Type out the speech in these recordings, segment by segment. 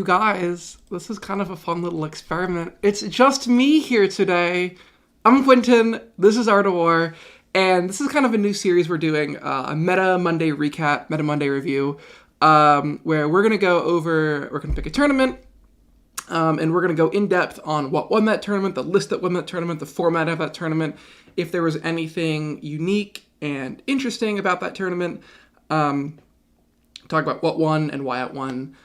you guys, this is kind of a fun little experiment. It's just me here today. I'm Quinton, this is Art of War, and this is kind of a new series we're doing, a Meta Monday recap, Meta Monday review, where we're going to pick a tournament, and we're going to go in depth on what won that tournament, the list that won that tournament, the format of that tournament, if there was anything unique and interesting about that tournament, talk about what won and why it won,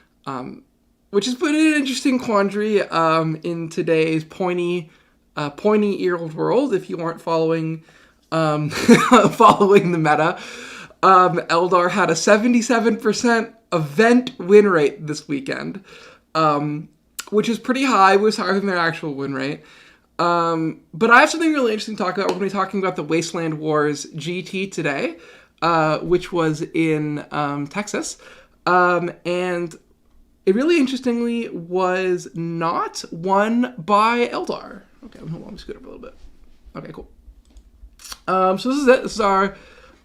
which has put in an interesting quandary in today's pointy-eared world. If you aren't following following the meta, Eldar had a 77% event win rate this weekend, which is pretty high. It was higher than their actual win rate. But I have something really interesting to talk about. We're going to be talking about the Wasteland Wars GT today, which was in Texas. And it really interestingly was not won by Eldar. Okay, hold on, let me scoot up a little bit. Okay, cool. So this is it. This is our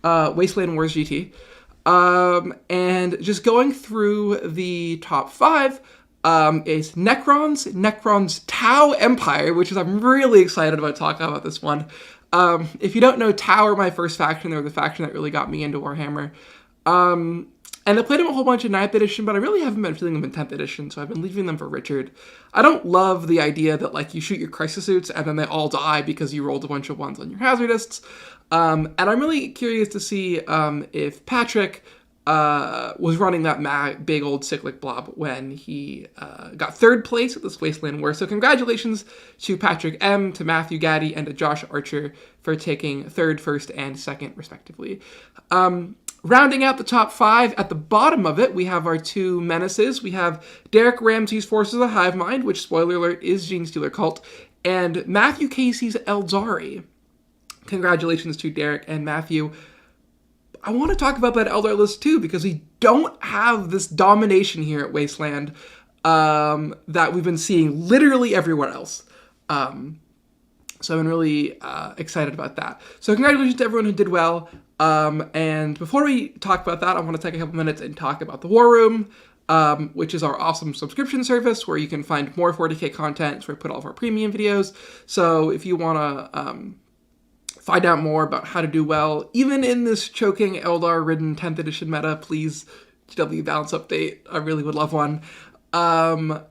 Wasteland Wars GT. And just going through the top 5 is Necron's Tau Empire, which is, I'm really excited about talking about this one. If you don't know, Tau are my first faction. They were the faction that really got me into Warhammer. And I played them a whole bunch in 9th edition, but I really haven't been feeling them in 10th edition, so I've been leaving them for Richard. I don't love the idea that, like, you shoot your crisis suits and then they all die because you rolled a bunch of ones on your hazardists. And I'm really curious to see if Patrick was running that big old cyclic blob when he got 3rd place at this Wasteland War. So congratulations to Patrick M., to Matthew Gaddy, and to Josh Archer for taking 3rd, 1st, and 2nd, respectively. Rounding out the top 5, at the bottom of it, we have our 2 menaces. We have Derek Ramsey's Forces of Hive Mind, which, spoiler alert, is Genestealer Cult, and Matthew Casey's Aeldari. Congratulations to Derek and Matthew. I want to talk about that Eldar list too, because we don't have this domination here at Wasteland that we've been seeing literally everywhere else. So I've been really excited about that. So congratulations to everyone who did well. And before we talk about that, I want to take a couple minutes and talk about the War Room, which is our awesome subscription service where you can find more 40K content. It's where we put all of our premium videos. So if you want to find out more about how to do well, even in this choking Eldar-ridden 10th edition meta, please, GW balance update. I really would love one. Then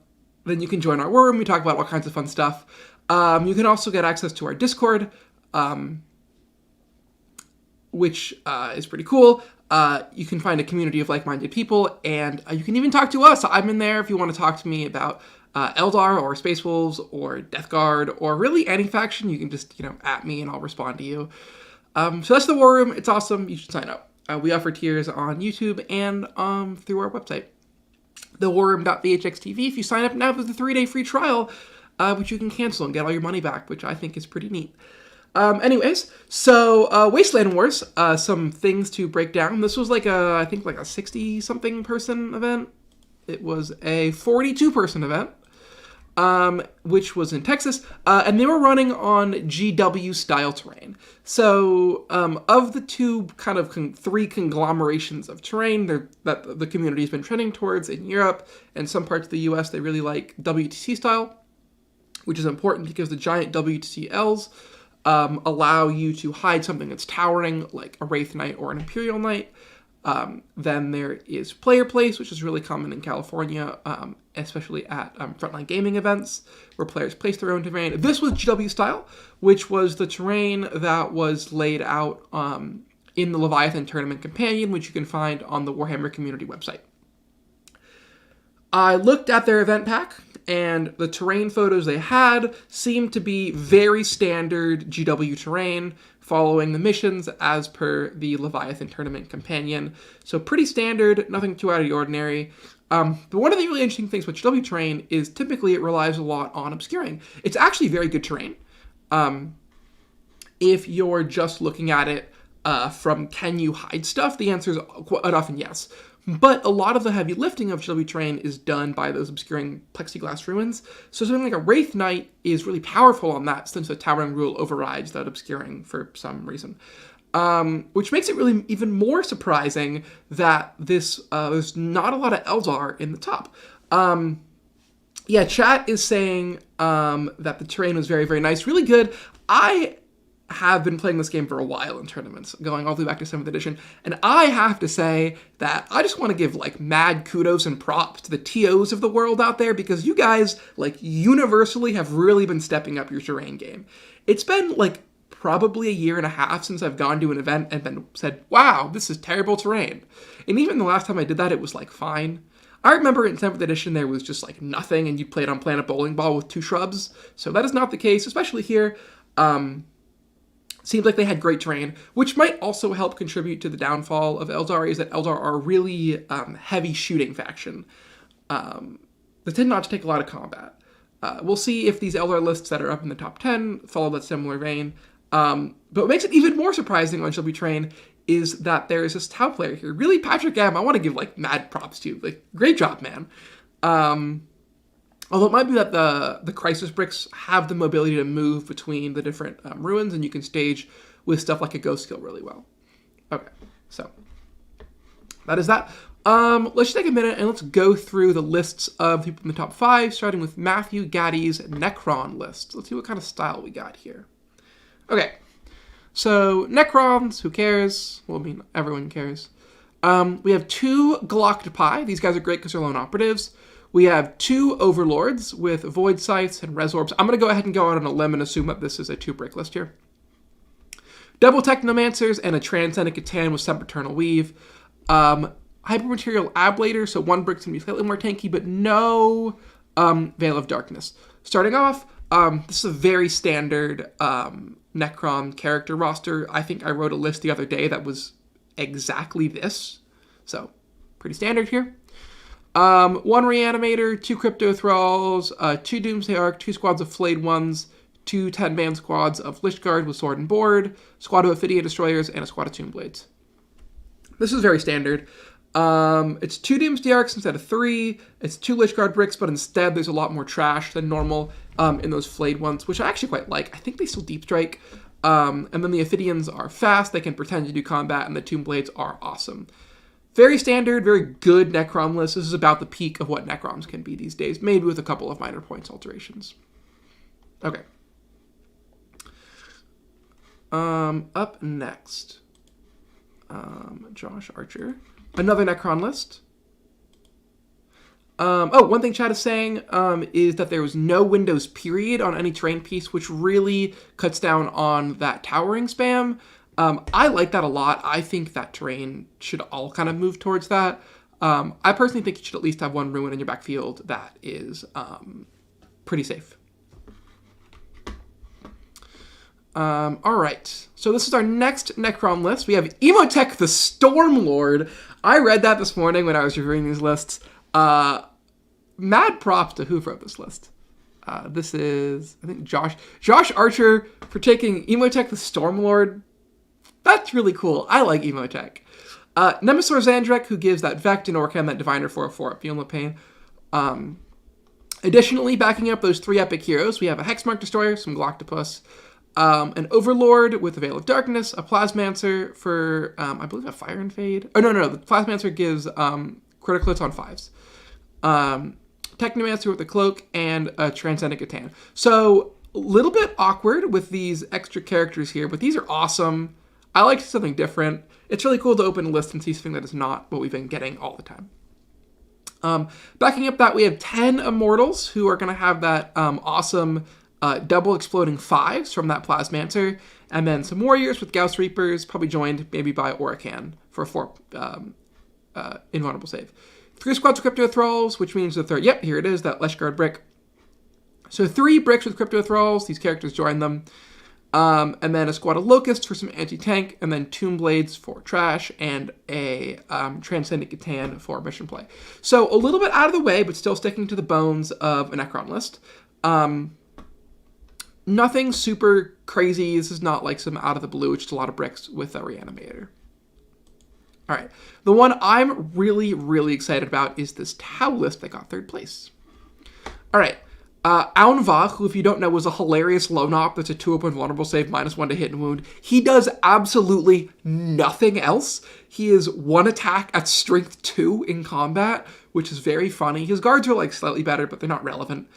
you can join our War Room. We talk about all kinds of fun stuff. You can also get access to our Discord, which is pretty cool. You can find a community of like-minded people, and you can even talk to us. I'm in there if you want to talk to me about Eldar or Space Wolves or Death Guard or really any faction. You can just, at me and I'll respond to you. So that's the War Room. It's awesome. You should sign up. We offer tiers on YouTube and through our website, thewarroom.vhx.tv. If you sign up now, there's a 3-day free trial, which you can cancel and get all your money back, which I think is pretty neat. Anyways, so Wasteland Wars, some things to break down. This was I think a 60-something person event. It was a 42-person event, which was in Texas, and they were running on GW-style terrain. So of the 2 kind of 3 conglomerations of terrain that the community has been trending towards in Europe and some parts of the US, they really like WTC style, which is important because the giant WTCLs allow you to hide something that's towering, like a Wraith Knight or an Imperial Knight. Then there is Player Place, which is really common in California, especially at frontline gaming events, where players place their own terrain. This was GW style, which was the terrain that was laid out in the Leviathan Tournament Companion, which you can find on the Warhammer community website. I looked at their event pack, and the terrain photos they had seemed to be very standard GW terrain, following the missions as per the Leviathan Tournament Companion. So pretty standard, nothing too out of the ordinary. But one of the really interesting things with GW terrain is typically it relies a lot on obscuring. It's actually very good terrain. If you're just looking at it from can you hide stuff, the answer is quite often yes. But a lot of the heavy lifting of GW terrain is done by those obscuring plexiglass ruins. So something like a Wraith Knight is really powerful on that, since the towering rule overrides that obscuring for some reason. Which makes it really even more surprising that there's not a lot of Eldar in the top. Yeah, chat is saying that the terrain was very, very nice. Really good. I have been playing this game for a while in tournaments, going all the way back to 7th edition, and I have to say that I just want to give, like, mad kudos and props to the TOs of the world out there, because you guys, like, universally have really been stepping up your terrain game. It's been, like, probably a year and a half since I've gone to an event and been said, wow, this is terrible terrain. And even the last time I did that, it was, like, fine. I remember in 7th edition there was just, like, nothing, and you played on Planet Bowling Ball with 2 shrubs, so that is not the case, especially here. Seems like they had great terrain, which might also help contribute to the downfall of Eldari, is that Eldar are a really heavy shooting faction. They tend not to take a lot of combat. We'll see if these Eldar lists that are up in the top 10 follow that similar vein. But what makes it even more surprising on Shitsubo Train is that there is this Tau player here. Really, Patrick M, I want to give, like, mad props to you. Like, great job, man. Although it might be that the Crisis Bricks have the mobility to move between the different ruins, and you can stage with stuff like a Ghost Skill really well. Okay, so that is that. Let's just take a minute and let's go through the lists of people in the top 5, starting with Matthew Gaddy's Necron list. Let's see what kind of style we got here. Okay, so Necrons, who cares? Well, I mean, everyone cares. We have 2 Galactopi. These guys are great because they're lone operatives. We have 2 Overlords with Void Scythes and Resorbs. I'm going to go ahead and go out on a limb and assume that this is a 2-brick list here. Double Technomancers and a Transcendent Catan with Sempiternal Weave. Hypermaterial Ablator, so 1 brick's going to be slightly more tanky, but no Veil of Darkness. Starting off, this is a very standard Necron character roster. I think I wrote a list the other day that was exactly this. So, pretty standard here. 1 Reanimator, 2 Crypto Thralls, 2 Doomsday Arc, 2 squads of Flayed Ones, 2 10-man squads of Lichtguard with Sword and Board, squad of Ophidia Destroyers, and a squad of Tomb Blades. This is very standard. It's 2 Doomsday Arcs instead of 3. It's 2 Lichtguard bricks, but instead there's a lot more trash than normal in those Flayed Ones, which I actually quite like. I think they still Deep Strike. And then the Ophidians are fast, they can pretend to do combat, and the Tomb Blades are awesome. Very standard, very good Necron list. This is about the peak of what Necrons can be these days, maybe with a couple of minor points alterations. Okay. Up next, Josh Archer. Another Necron list. One thing chat is saying is that there was no Windows period on any terrain piece, which really cuts down on that towering spam. I like that a lot. I think that terrain should all kind of move towards that. I personally think you should at least have 1 ruin in your backfield that is pretty safe. All right. So this is our next Necron list. We have Emotech the Stormlord. I read that this morning when I was reviewing these lists. Mad props to who wrote this list. This is, I think, Josh Archer for taking Emotech the Stormlord. That's really cool. I like Emotech. Nemesis Zandrek, who gives that Vect and Orcam, that Diviner 4/4 at Feeling Pain. Additionally, backing up those 3 epic heroes, we have a Hexmark Destroyer, some Galactopus, an Overlord with a Veil of Darkness, a Plasmancer for, I believe, a Fire and Fade. Oh, no, the Plasmancer gives critical hits on 5s. Technomancer with a Cloak, and a Transcendent Catan. So, a little bit awkward with these extra characters here, but these are awesome. I like something different. It's really cool to open a list and see something that is not what we've been getting all the time. Backing up that, we have 10 Immortals who are going to have that awesome double exploding 5s from that Plasmancer, and then some Warriors with Gauss Reapers, probably joined maybe by Oracan for a 4 invulnerable save. 3 squads of Crypto Thralls, which means the third, here it is, that Lichtguard brick. So 3 bricks with Crypto Thralls, these characters join them. And then a squad of Locusts for some anti-tank, and then Tomb Blades for trash, and a Transcendent Catan for mission play. So a little bit out of the way, but still sticking to the bones of a Necron list. Nothing super crazy. This is not like some out of the blue, just a lot of bricks with a Reanimator. All right. The one I'm really, really excited about is this Tau list that got 3rd place. All right. Aunva, who, if you don't know, was a hilarious lone op that's a 2-up vulnerable save, -1 to hit and wound. He does absolutely nothing else. He is 1 attack at strength 2 in combat, which is very funny. His guards are like slightly better, but they're not relevant.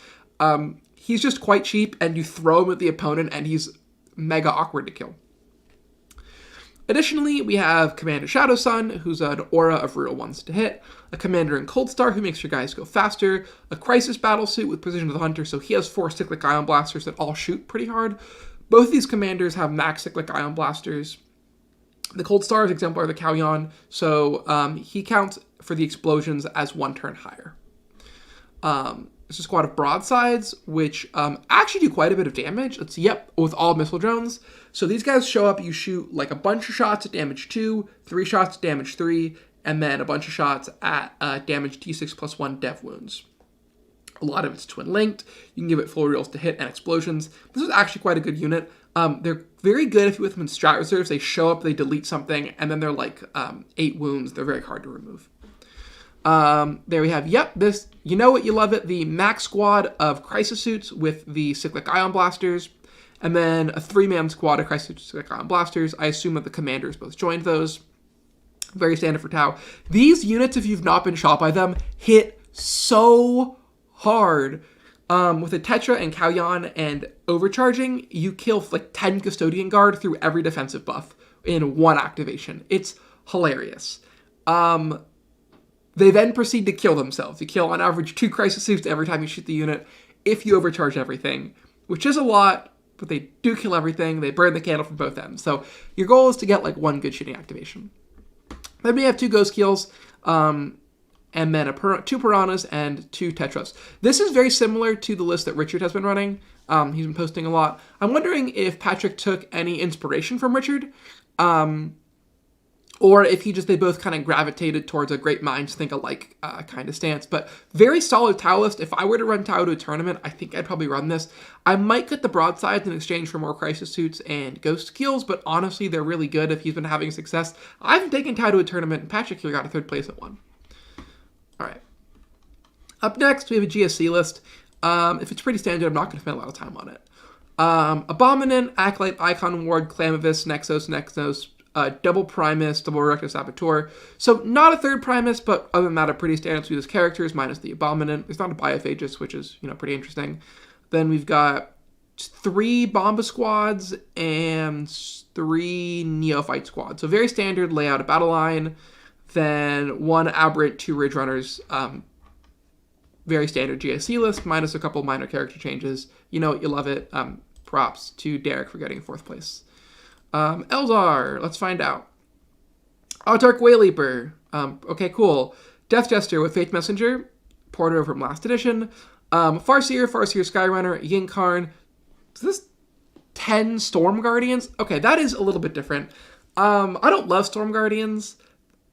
He's just quite cheap, and you throw him at the opponent, and he's mega awkward to kill. Additionally, we have Commander Shadow Sun, who's an aura of real ones to hit, a Commander in Cold Star, who makes your guys go faster, a Crisis Battlesuit with Precision of the Hunter, so he has 4 Cyclic Ion Blasters that all shoot pretty hard. Both these commanders have max Cyclic Ion Blasters. The Cold Star is exemplar of the Kauyon, so he counts for the explosions as 1 turn higher. It's a squad of broadsides, which actually do quite a bit of damage. It's, with all missile drones. So these guys show up, you shoot like a bunch of shots at damage 2, 3 shots at damage 3, and then a bunch of shots at damage D6 plus 1 dev wounds. A lot of it's twin linked. You can give it full reels to hit and explosions. This is actually quite a good unit. They're very good if you put them in strat reserves. They show up, they delete something, and then they're like 8 wounds. They're very hard to remove. There we have, this, you know what, you love it, the max squad of Crisis Suits with the Cyclic Ion Blasters, and then a 3-man squad of Crisis Suits with Cyclic Ion Blasters. I assume that the commanders both joined those. Very standard for Tau. These units, if you've not been shot by them, hit so hard. With a Tetra and Kauyon and overcharging, you kill like 10 Custodian Guard through every defensive buff in 1 activation. It's hilarious. They then proceed to kill themselves. You kill on average 2 Crisis Suits every time you shoot the unit if you overcharge everything, which is a lot, but they do kill everything. They burn the candle from both ends. So your goal is to get like 1 good shooting activation. Then we have 2 Ghost Kills, and then 2 Piranhas and 2 Tetras. This is very similar to the list that Richard has been running. He's been posting a lot. I'm wondering if Patrick took any inspiration from Richard, or if they both kind of gravitated towards a great minds think alike kind of stance. But very solid Tau list. If I were to run Tau to a tournament, I think I'd probably run this. I might get the broadsides in exchange for more Crisis Suits and Ghost Kills, but honestly, they're really good if he's been having success. I haven't taken Tau to a tournament, and Patrick here got a 3rd place at one. All right. Up next, we have a GSC list. If it's pretty standard, I'm not going to spend a lot of time on it. Abominant, Acolyte, Icon Ward, Clamavis, Nexos, double Primus, double Rectus Saboteur. So not a 3rd Primus, but other than that, a pretty standard suite of characters, minus the Abominant. It's not a Biophagus, which is, pretty interesting. Then we've got 3 Bomba squads and 3 Neophyte squads. So very standard layout of battle line. Then 1 Aberrant, 2 Ridge Runners. Very standard GSC list, minus a couple minor character changes. You know it, you love it. Props to Derek for getting 4th place. Eldar, let's find out. Autarch Wayleaper. Okay, cool. Death Jester with Faith Messenger, Porter from last edition. Farseer Skyrunner, Yinkarn. Is this 10 Storm Guardians? Okay, that is a little bit different. I don't love Storm Guardians,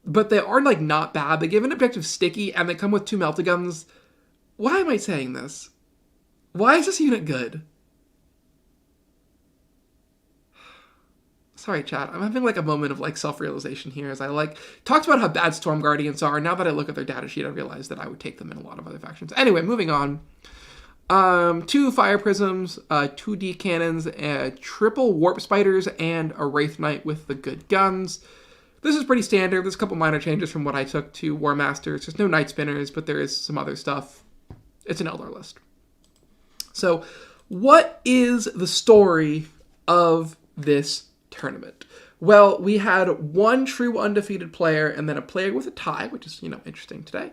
but they are like not bad. They give an objective sticky, and they come with 2 Meltaguns. Why am I saying this? Why is this unit good? Sorry, chat. I'm having like a moment of like self-realization here as I talked about how bad Storm Guardians are. Now that I look at their data sheet, I realize that I would take them in a lot of other factions. Anyway, moving on. 2 Fire Prisms, 2 D Cannons, triple Warp Spiders, and a Wraith Knight with the good guns. This is pretty standard. There's a couple minor changes from what I took to War Masters. There's no Night Spinners, but there is some other stuff. It's an Eldar list. So, what is the story of this tournament? Well, we had 1 true undefeated player and then a player with a tie, which is, interesting today.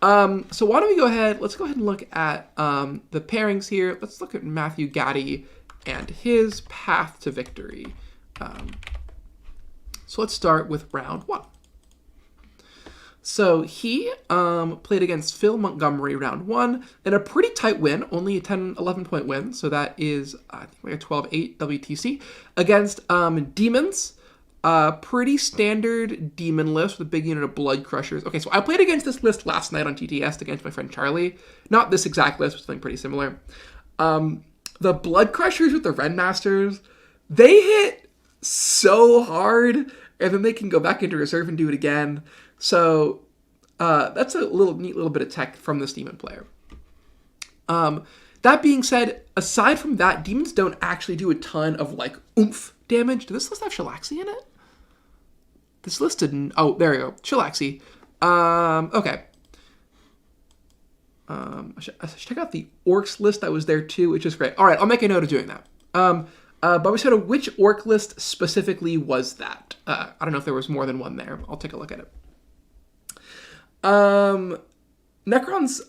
So why don't we let's go ahead and look at the pairings here. Let's look at Matthew Gaddy and his path to victory. So let's start with round 1. So he played against Phil Montgomery round 1 in a pretty tight win, only a 10-11 point win. So that is, I think, like a 12-8 WTC against Demons. Pretty standard demon list with a big unit of Blood Crushers. Okay, so I played against this list last night on TTS against my friend Charlie. Not this exact list, but something pretty similar. The Blood Crushers with the Ren Masters, they hit so hard, and then they can go back into reserve and do it again. So that's a neat little bit of tech from this demon player. That being said, aside from that, demons don't actually do a ton of, like, oomph damage. Does this list have Shalaxi in it? This list didn't... Oh, there we go. Shalaxi. Okay. I should check out the orcs list that was there too, which is great. All right, I'll make a note of doing that. But we said, which orc list specifically was that? I don't know if there was more than one there. I'll take a look at it. Necrons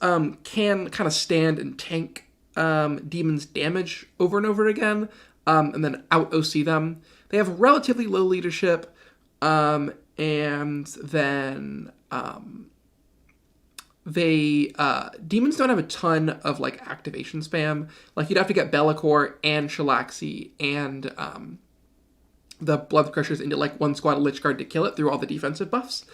can kind of stand and tank demons' damage over and over again, and then out-OC them. They have relatively low leadership, and then demons don't have a ton of, like, activation spam. Like, you'd have to get Be'lakor and Shalaxi and the Blood Crushers into, like, one squad of Lich Guard to kill it through all the defensive buffs.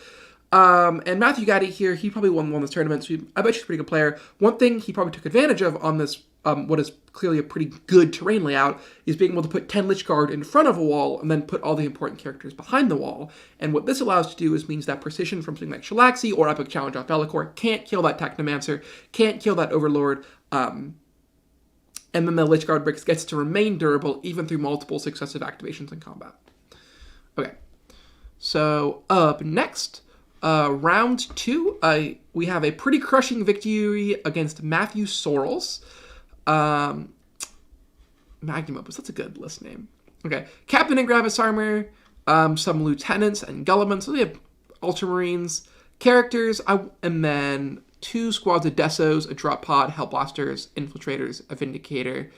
And Matthew Gaddy here, he probably won this tournament, so I bet he's a pretty good player. One thing he probably took advantage of on this, what is clearly a pretty good terrain layout, is being able to put 10 Lich Guard in front of a wall and then put all the important characters behind the wall. And what this allows to do is means that precision from something like Shalaxi or Epic Challenge off Be'lakor can't kill that Technomancer, can't kill that Overlord, and then the Lich Guard bricks gets to remain durable even through multiple successive activations in combat. Okay, so up next... round 2, we have a pretty crushing victory against Matthew Sorrells. Magnum Opus, that's a good list name. Okay, Captain and Gravis Armor, some Lieutenants and Guilliman, so we have Ultramarines, characters, and then 2 squads of Desos, a Drop Pod, Hellblasters, Infiltrators, a Vindicator,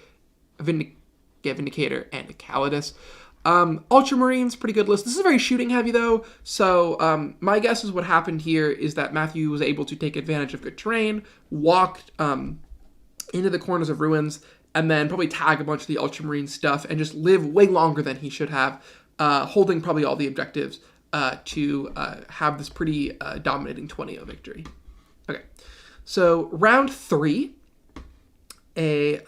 and a Calidus. Ultramarines, pretty good list. This is very shooting heavy though, so my guess is what happened here is that Matthew was able to take advantage of good terrain, walked into the corners of ruins, and then probably tag a bunch of the Ultramarine stuff and just live way longer than he should have, holding probably all the objectives to have this pretty dominating 20-0 victory. Okay, so round 3. A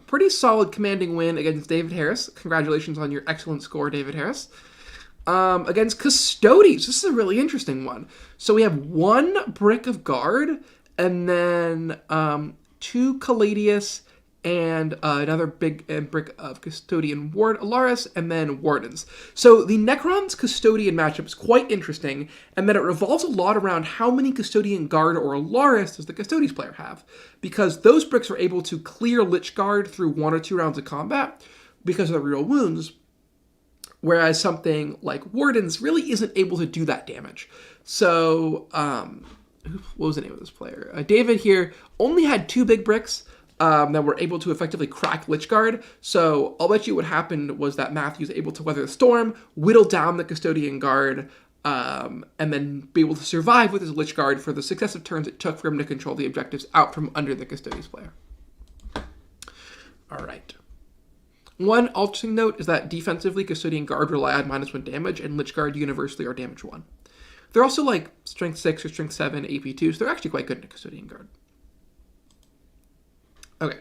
pretty solid commanding win against David Harris. Congratulations on your excellent score, David Harris. Against Custodes. This is a really interesting one. So we have 1 brick of guard, and then 2 Caladius, and another big brick of Custodian Ward Alaris, and then Wardens. So the Necrons Custodian matchup is quite interesting, and that it revolves a lot around how many Custodian Guard or Alaris does the Custodes player have, because those bricks are able to clear Lich Guard through 1 or 2 rounds of combat because of the real wounds, whereas something like Wardens really isn't able to do that damage. So, what was the name of this player? David here only had 2 big bricks, that were able to effectively crack Lich Guard. So I'll bet you what happened was that Matthew's able to weather the storm, whittle down the Custodian Guard, and then be able to survive with his Lich Guard for the successive turns it took for him to control the objectives out from under the Custodes player. All right. One interesting note is that defensively, Custodian Guard rely on -1 damage, and Lich Guard universally are damage 1. They're also like Strength 6 or Strength 7 AP2, so they're actually quite good in a Custodian Guard. Okay.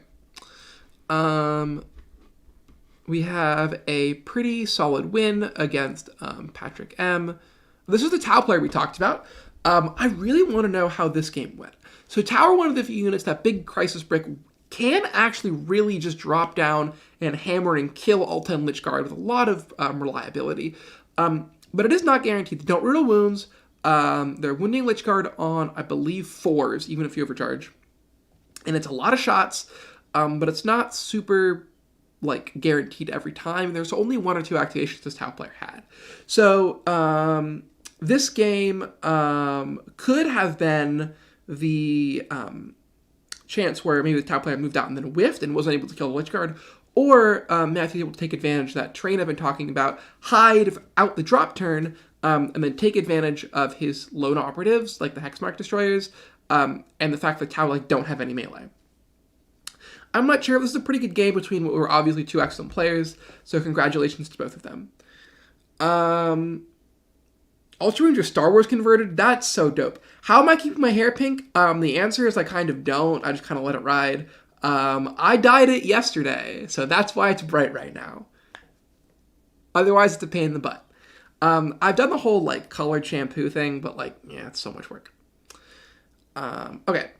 We have a pretty solid win against Patrick M. This is the Tau player we talked about. I really want to know how this game went. So Tau are one of the few units that big Crisis Brick can actually really just drop down and hammer and kill all 10 Lich Guard with a lot of reliability. But it is not guaranteed. They don't riddle wounds. They're wounding Lich Guard on, I believe, 4s, even if you overcharge. And it's a lot of shots, but it's not super, like, guaranteed every time. There's only 1 or 2 activations this Tau player had. So, this game could have been the chance where maybe the Tau player moved out and then whiffed and wasn't able to kill the Lich Guard, or Matthew was able to take advantage of that train I've been talking about, hide out the drop turn, and then take advantage of his lone operatives, like the Hexmark Destroyers, and the fact that Tau don't have any melee. I'm not sure if this is a pretty good game between what were obviously 2 excellent players, so congratulations to both of them. Ultra Ranger Star Wars converted, that's so dope. How am I keeping my hair pink? The answer is I kind of don't, I just kind of let it ride. I dyed it yesterday, so that's why it's bright right now. Otherwise, it's a pain in the butt. I've done the whole, colored shampoo thing, but, yeah, it's so much work. Okay.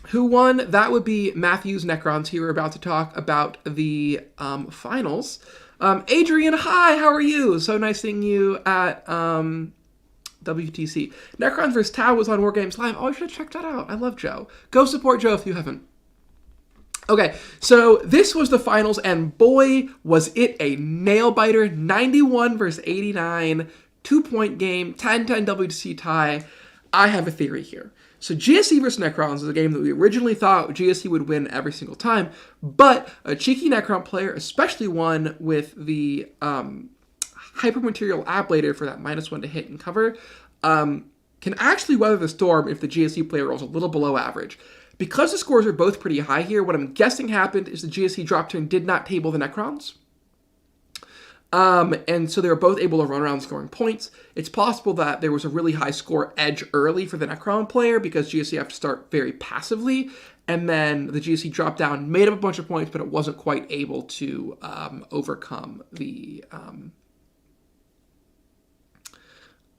Who won? That would be Matthew's Necrons. Here we're about to talk about the finals. Adrian, hi, how are you? So nice seeing you at WTC. Necrons vs. Tau was on War Games Live. Oh, you should have checked that out. I love Joe. Go support Joe if you haven't. Okay, so this was the finals, and boy, was it a nail-biter. 91 versus 89, 2-point game, 10-10 WTC tie. I have a theory here. So GSC vs. Necrons is a game that we originally thought GSC would win every single time, but a cheeky Necron player, especially one with the hypermaterial ablator for that -1 to hit and cover, can actually weather the storm if the GSC player rolls a little below average. Because the scores are both pretty high here, what I'm guessing happened is the GSC drop turn did not table the Necrons. And so they were both able to run around scoring points. It's possible that there was a really high score edge early for the Necron player because GSC have to start very passively, and then the GSC dropped down, made up a bunch of points, but it wasn't quite able to overcome the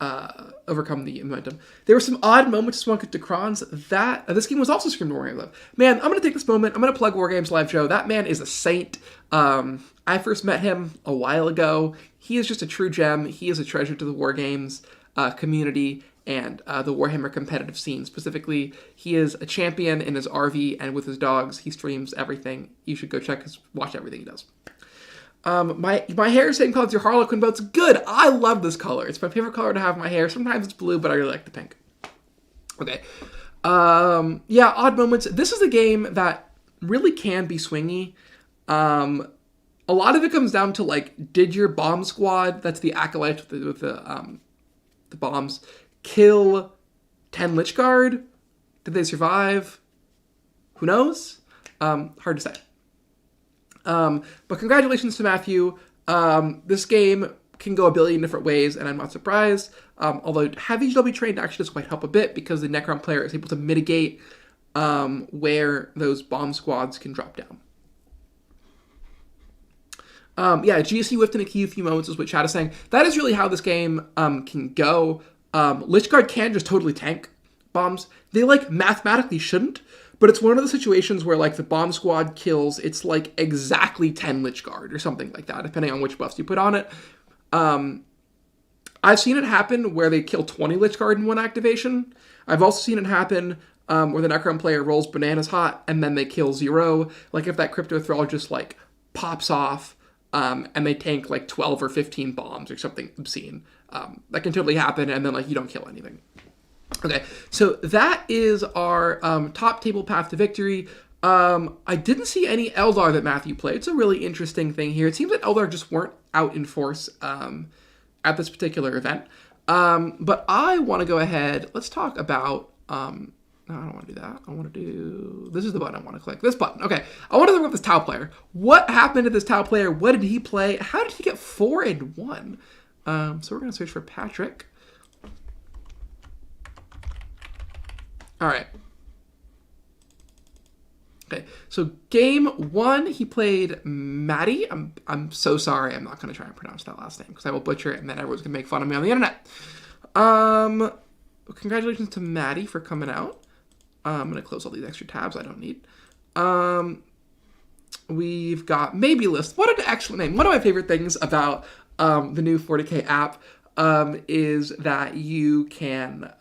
momentum. There were some odd moments swung at Decrons. That this game was also screamed War Games Live. Man, I'm going to take this moment. I'm going to plug War Games Live Joe. That man is a saint. I first met him a while ago. He is just a true gem. He is a treasure to the War Games community and the Warhammer competitive scene. Specifically, he is a champion in his RV and with his dogs. He streams everything. You should go watch everything he does. My hair is same color as your Harlequin boat's good. I love this color. It's my favorite color to have in my hair. Sometimes it's blue, but I really like the pink. Okay. Yeah, odd moments. This is a game that really can be swingy. A lot of it comes down to, like, did your bomb squad, that's the acolyte with the bombs, kill 10 Lich Guard? Did they survive? Who knows? Hard to say. But congratulations to Matthew. This game can go a billion different ways, and I'm not surprised. Although having be trained actually does quite help a bit because the Necron player is able to mitigate where those bomb squads can drop down. Yeah, GSC whiffed in a key few moments is what Chad is saying. That is really how this game can go. Lich Guard can just totally tank bombs. They, like, mathematically shouldn't, but it's one of the situations where, like, the bomb squad kills, it's, like, exactly 10 Lich Guard or something like that, depending on which buffs you put on it. I've seen it happen where they kill 20 Lich Guard in one activation. I've also seen it happen where the Necron player rolls bananas hot and then they kill 0. Like, if that Crypto Thrall just, like, pops off and they tank, like, 12 or 15 bombs or something obscene. That can totally happen, and then, like, you don't kill anything. Okay, so that is our top table path to victory. I didn't see any Eldar that Matthew played. It's a really interesting thing here. It seems that Eldar just weren't out in force at this particular event. But I want to go ahead. Let's talk about... no, I don't want to do that. I want to do... This is the button I want to click. This button. Okay, I want to talk about this Tau player. What happened to this Tau player? What did he play? How did he get 4-1? So we're going to search for Patrick. All right. Okay, so game 1, he played Maddie. I'm so sorry. I'm not going to try and pronounce that last name because I will butcher it and then everyone's going to make fun of me on the internet. Congratulations to Maddie for coming out. I'm going to close all these extra tabs I don't need. We've got Maybe List. What an excellent name. One of my favorite things about the new 40K app is that you can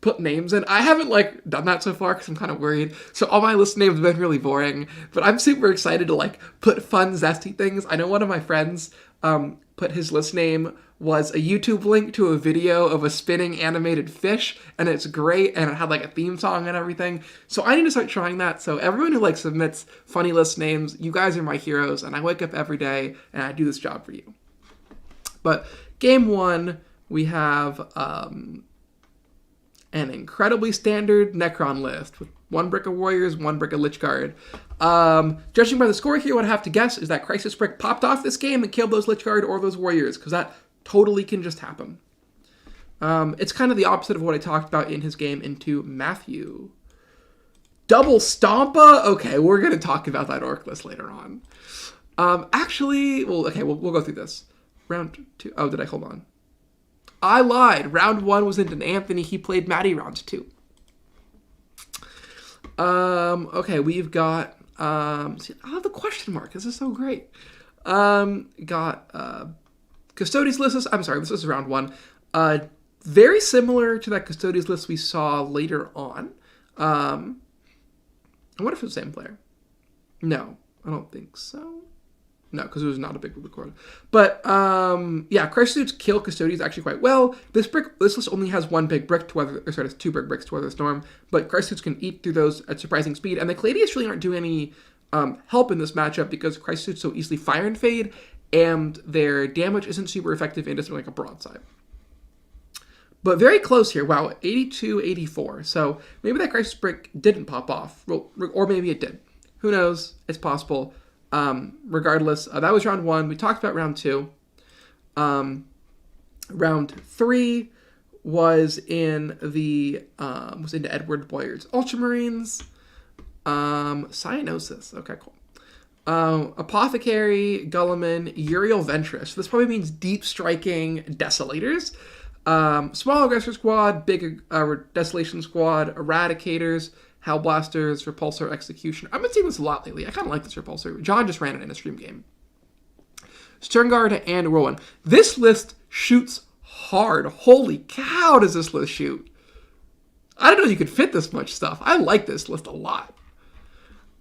put names in. I haven't, like, done that so far because I'm kind of worried. So all my list names have been really boring, but I'm super excited to, like, put fun, zesty things. I know one of my friends put his list name was a YouTube link to a video of a spinning animated fish, and it's great, and it had, like, a theme song and everything. So I need to start trying that. So everyone who, like, submits funny list names, you guys are my heroes, and I wake up every day and I do this job for you. But game 1, we have an incredibly standard Necron list with 1 brick of Warriors, 1 brick of Lich Guard. Judging by the score here, what I have to guess is that Crisis Brick popped off this game and killed those Lich Guard or those Warriors, because that totally can just happen. It's kind of the opposite of what I talked about in his game into Matthew. Double Stompa? Okay, we're going to talk about that Orc list later on. Actually, well, okay, we'll go through this. Round 2. Oh, did I? Hold on. I lied. Round 1 was into Anthony. He played Maddie round 2. Okay, we've got see, I love the question mark. This is so great. Got Custodes list. I'm sorry, this is round one. Very similar to that Custodes list we saw later on. I wonder if it's the same player. No, I don't think so. No, because it was not a big record. But yeah, Crisis kill Custodes actually quite well. This list only has one big brick to weather, or sorry, it's two big bricks to weather the storm. But Crisis can eat through those at surprising speed. And the Caladius really aren't doing any help in this matchup because Crisis so easily fire and fade, and their damage isn't super effective in just like a broadside. But very close here. Wow, 82-84. So maybe that Crisis brick didn't pop off, or maybe it did. Who knows? It's possible. Regardless, that was round one. We talked about round two. Round three was into Edward Boyer's Ultramarines. Cyanosis. Okay, cool. Apothecary, Gulliman, Uriel Ventress. This probably means deep striking Desolators. Small Aggressor Squad, Big Desolation Squad, Eradicators, Hellblasters, Repulsor, Execution. I've been seeing this a lot lately. I kind of like this Repulsor. John just ran it in a stream game. Sternguard and Whirlwind. This list shoots hard. Holy cow, does this list shoot? I didn't know you could fit this much stuff. I like this list a lot.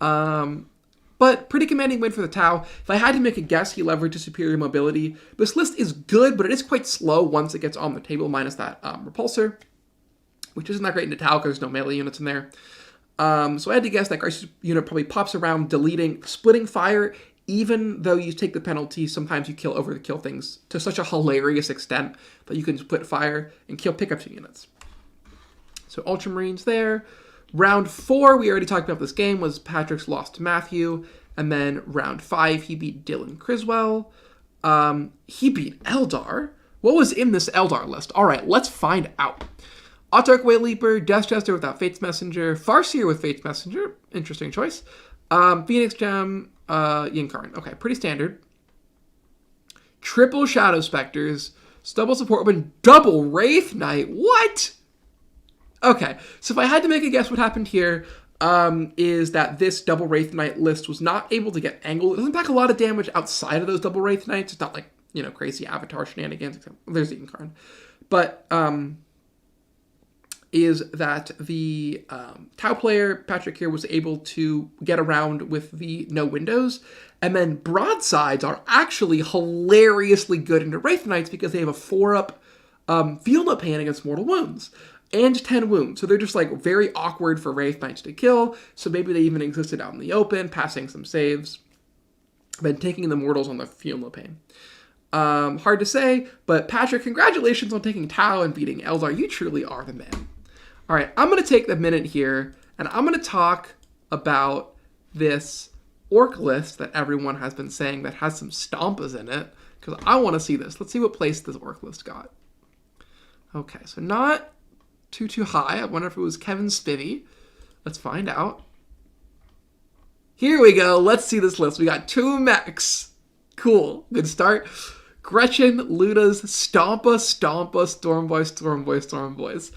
But pretty commanding win for the Tau. If I had to make a guess, he leverages superior mobility. This list is good, but it is quite slow once it gets on the table, minus that Repulsor, which isn't that great in the Tau because there's no melee units in there. So I had to guess that Crisis unit probably pops around splitting fire, even though you take the penalty. Sometimes you kill things to such a hilarious extent that you can split fire and kill pickup units. So Ultramarines there. Round 4, we already talked about this game, was Patrick's loss to Matthew. And then round 5, he beat Dylan Criswell. He beat Eldar. What was in this Eldar list? All right, let's find out. Autarch Wayleaper, Death Jester without Fate's Messenger, Farseer with Fate's Messenger, interesting choice. Phoenix Gem, Yinkarn. Okay, pretty standard. Triple Shadow Specters, double Support Weapon, double Wraith Knight. What? Okay, so if I had to make a guess what happened here, is that this double Wraith Knight list was not able to get angled. It doesn't pack a lot of damage outside of those double Wraith Knights. It's not like, crazy Avatar shenanigans. There's the Yinkarn. But, is that the Tau player, Patrick here, was able to get around with the no windows. And then broadsides are actually hilariously good into Wraith Knights because they have a 4-up Feel No Pain against mortal wounds. And 10 wounds. So they're just like very awkward for Wraith Knights to kill. So maybe they even existed out in the open, passing some saves. Then taking the mortals on the Feel No Pain. Hard to say, but Patrick, congratulations on taking Tau and beating Eldar. You truly are the man. All right, I'm going to take the minute here, and I'm going to talk about this orc list that everyone has been saying that has some Stompas in it, because I want to see this. Let's see what place this orc list got. Okay, so not too high. I wonder if it was Kevin Spivey. Let's find out. Here we go. Let's see this list. We got 2 mechs. Cool. Good start. Gretchen, Ludas, Stompa, Stormboys.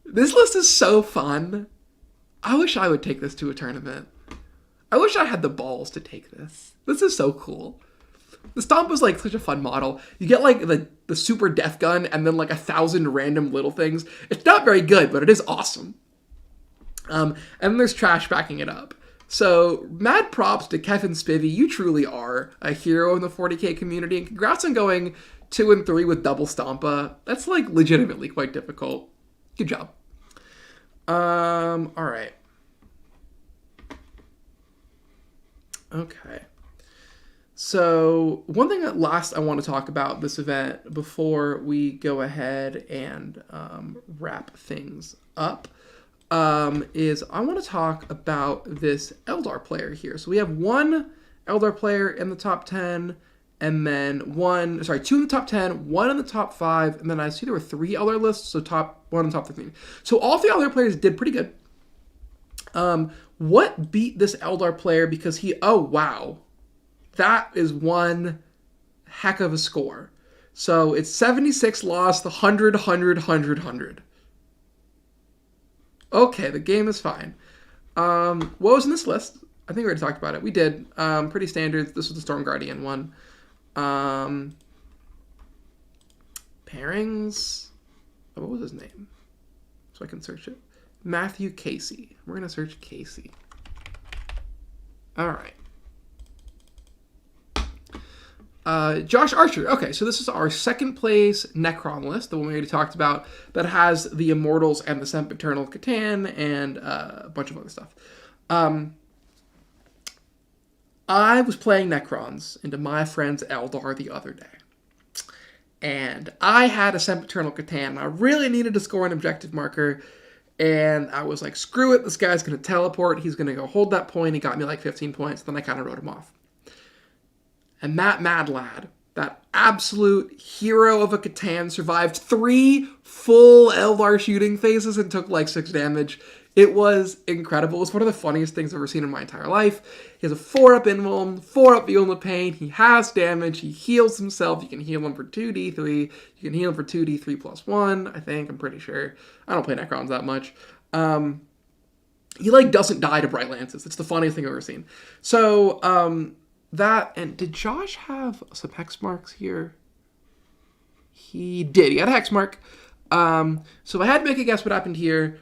This list is so fun. I wish I would take this to a tournament. I wish I had the balls to take this. This is so cool. The Stomp is like such a fun model. You get like the super death gun and then like 1,000 random little things. It's not very good, but it is awesome. And then there's trash backing it up. So mad props to Kevin Spivey. You truly are a hero in the 40k community. And congrats on going 2 and 3 with double Stompa. That's like legitimately quite difficult. Good job. All right. Okay. So one thing that last I want to talk about this event before we go ahead and wrap things up is I want to talk about this Eldar player here. So we have one Eldar player in the top 10, and then 2 in the top 10, 1 in the top 5, and then I see there were 3 Eldar lists, so 1 in the top 15. So all 3 Eldar players did pretty good. What beat this Eldar player? Because oh wow, that is one heck of a score. So it's 76 lost, 100. Okay, the game is fine. What was in this list? I think we already talked about it. We did. Pretty standard. This was the Storm Guardian one. Pairings. Oh, what was his name? So I can search it. Matthew Casey. We're going to search Casey. All right. Josh Archer. Okay, so this is our second place Necron list, the one we already talked about, that has the Immortals and the Sempiternal Catan and a bunch of other stuff. I was playing Necrons into my friend's Eldar the other day. And I had a Sempiternal Catan. I really needed to score an objective marker. And I was like, screw it, this guy's going to teleport. He's going to go hold that point. He got me like 15 points. Then I kind of wrote him off. And that mad lad, that absolute hero of a Catan, survived 3 full Eldar shooting phases and took like 6 damage. It was incredible. It was one of the funniest things I've ever seen in my entire life. He has a 4-up Invuln, 4-up Violent of Pain. He has damage. He heals himself. You can heal him for 2d3. You can heal him for 2d3 plus 1, I think. I'm pretty sure. I don't play Necrons that much. He like doesn't die to Bright Lances. It's the funniest thing I've ever seen. So, that, and did Josh have some hex marks here? He did. He had a hex mark. So if I had to make a guess what happened here,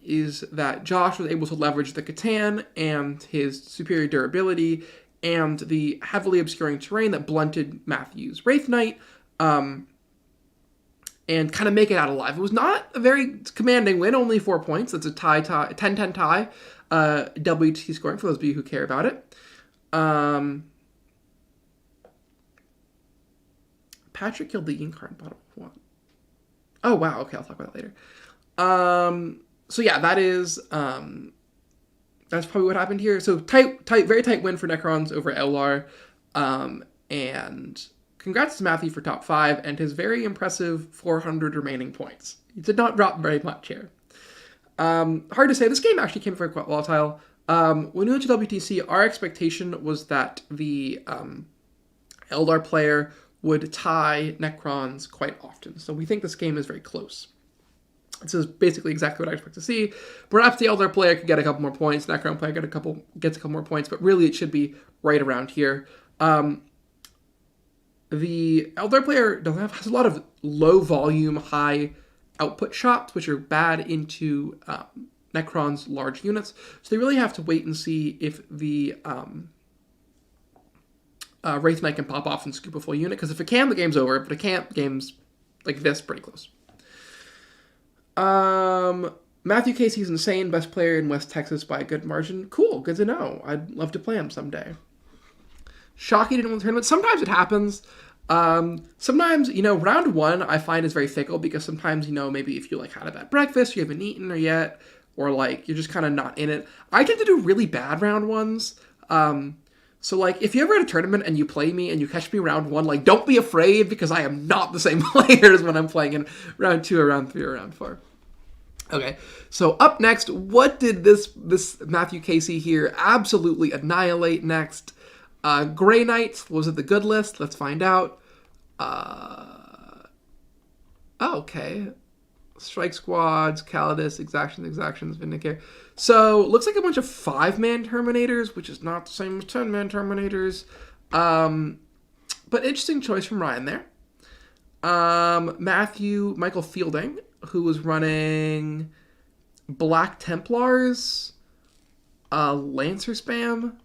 is that Josh was able to leverage the Catan and his superior durability and the heavily obscuring terrain that blunted Matthew's Wraith Knight, and kind of make it out alive. It was not a very commanding win, only 4 points. That's a 10-10 tie, WT scoring for those of you who care about it. Patrick killed the Incarn bottom of 1. Oh, wow. Okay, I'll talk about that later. So yeah, that is, that's probably what happened here. So very tight win for Necrons over Eldar. And congrats to Matthew for top 5 and his very impressive 400 remaining points. He did not drop very much here. Hard to say. This game actually came very quite volatile. When we went to WTC, our expectation was that the Eldar player would tie Necrons quite often. So we think this game is very close. This is basically exactly what I expect to see. Perhaps the Eldar player could get a couple more points, Necron player gets a couple more points, but really it should be right around here. The Eldar player has a lot of low volume, high output shots, which are bad into Necron's large units. So they really have to wait and see if the Wraith Knight can pop off and scoop a full unit. Because if it can, the game's over. But it can't, the game's like this, pretty close. Matthew Casey's insane. Best player in West Texas by a good margin. Cool, good to know. I'd love to play him someday. Shocky didn't win the tournament. Sometimes it happens. Sometimes, round 1 I find is very fickle because sometimes, maybe if you like had a bad breakfast, you haven't eaten or yet, or like you're just kind of not in it. I tend to do really bad round 1s. So like if you're ever at a tournament and you play me and you catch me round 1, like don't be afraid because I am not the same player as when I'm playing in round 2 or round 3 or round 4. Okay, so up next, what did this Matthew Casey here absolutely annihilate next? Grey Knights, was it the good list? Let's find out. Okay. Strike Squads, Calidus, Exactions, Vindicare. So, looks like a bunch of 5-man Terminators, which is not the same as 10-man Terminators. But interesting choice from Ryan there. Michael Fielding, who was running Black Templars, Lancer Spam,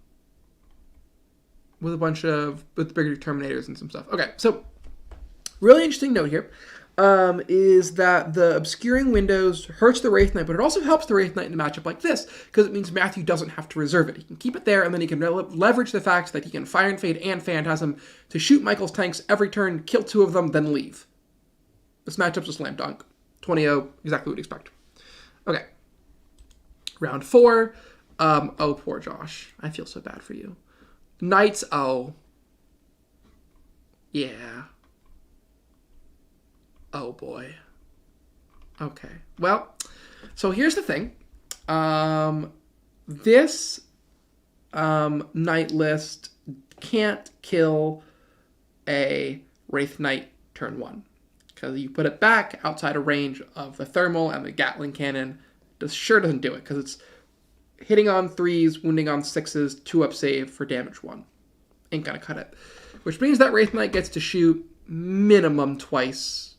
with a bunch of bigger Terminators and some stuff. Okay, so really interesting note here is that the obscuring windows hurts the Wraith Knight, but it also helps the Wraith Knight in a matchup like this, because it means Matthew doesn't have to reserve it. He can keep it there, and then he can leverage the fact that he can Fire and Fade and Phantasm to shoot Michael's tanks every turn, kill 2 of them, then leave. This matchup's a slam dunk. 20-0, exactly what you'd expect. Okay. Round 4. Oh, poor Josh. I feel so bad for you. Knights, oh. Yeah. Oh, boy. Okay. Well, so here's the thing. This Knight list can't kill a Wraith Knight turn 1. Because you put it back outside of range of the Thermal and the Gatling Cannon. This sure doesn't do it, because hitting on 3s, wounding on 6s, 2-up save for damage 1. Ain't gonna cut it. Which means that Wraith Knight gets to shoot minimum twice,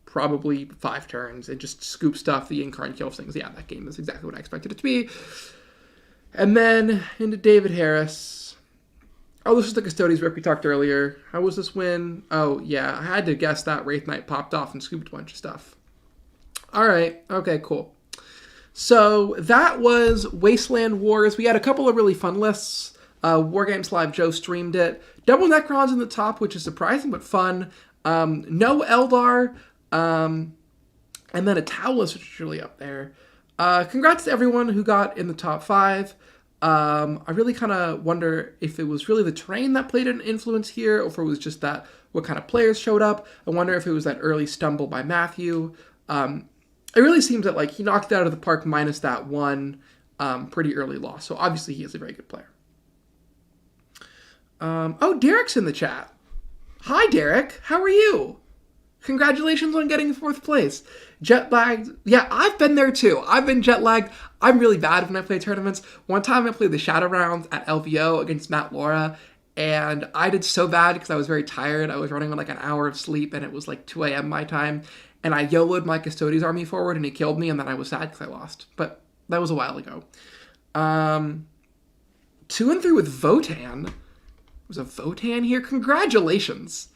probably 5 turns, and just scoop stuff, the Incarn kill things. Yeah, that game is exactly what I expected it to be. And then into David Harris. Oh, this is the Custodes rep we talked earlier. How was this win? Oh, yeah, I had to guess that Wraith Knight popped off and scooped a bunch of stuff. All right, okay, cool. So that was Wasteland Wars. We had a couple of really fun lists. War Games Live Joe streamed it. Double Necrons in the top, which is surprising but fun. No Eldar. And then a Taoist, which is really up there. Congrats to everyone who got in the top 5. I really kind of wonder if it was really the terrain that played an influence here, or if it was just that what kind of players showed up. I wonder if it was that early stumble by Matthew. It really seems that he knocked it out of the park minus that one pretty early loss. So obviously he is a very good player. Oh, Derek's in the chat. Hi, Derek. How are you? Congratulations on getting 4th place. Jet lagged. Yeah, I've been there too. I've been jet lagged. I'm really bad when I play tournaments. One time I played the Shadow Rounds at LVO against Matt Laura, and I did so bad because I was very tired. I was running on an hour of sleep, and it was 2 a.m. my time. And I YOLO'd my Custodes army forward, and he killed me, and then I was sad because I lost. But that was a while ago. 2 and 3 with Votan. Was a Votan here? Congratulations.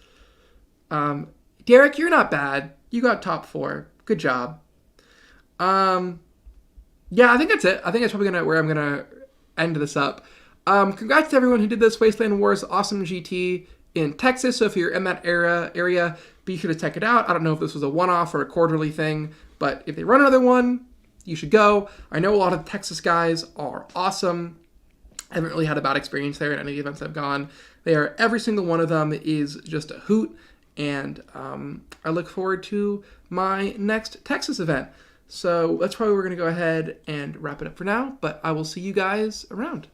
Derek, you're not bad. You got top 4. Good job. Yeah, I think that's it. I think that's probably where I'm gonna end this up. Congrats to everyone who did this. Wasteland Wars awesome GT in Texas. So if you're in that area, be sure to check it out. I don't know if this was a one-off or a quarterly thing, but if they run another one, you should go. I know a lot of the Texas guys are awesome. I haven't really had a bad experience there at any of the events I've gone. Every single one of them is just a hoot, and I look forward to my next Texas event. So that's probably where we're going to go ahead and wrap it up for now, but I will see you guys around.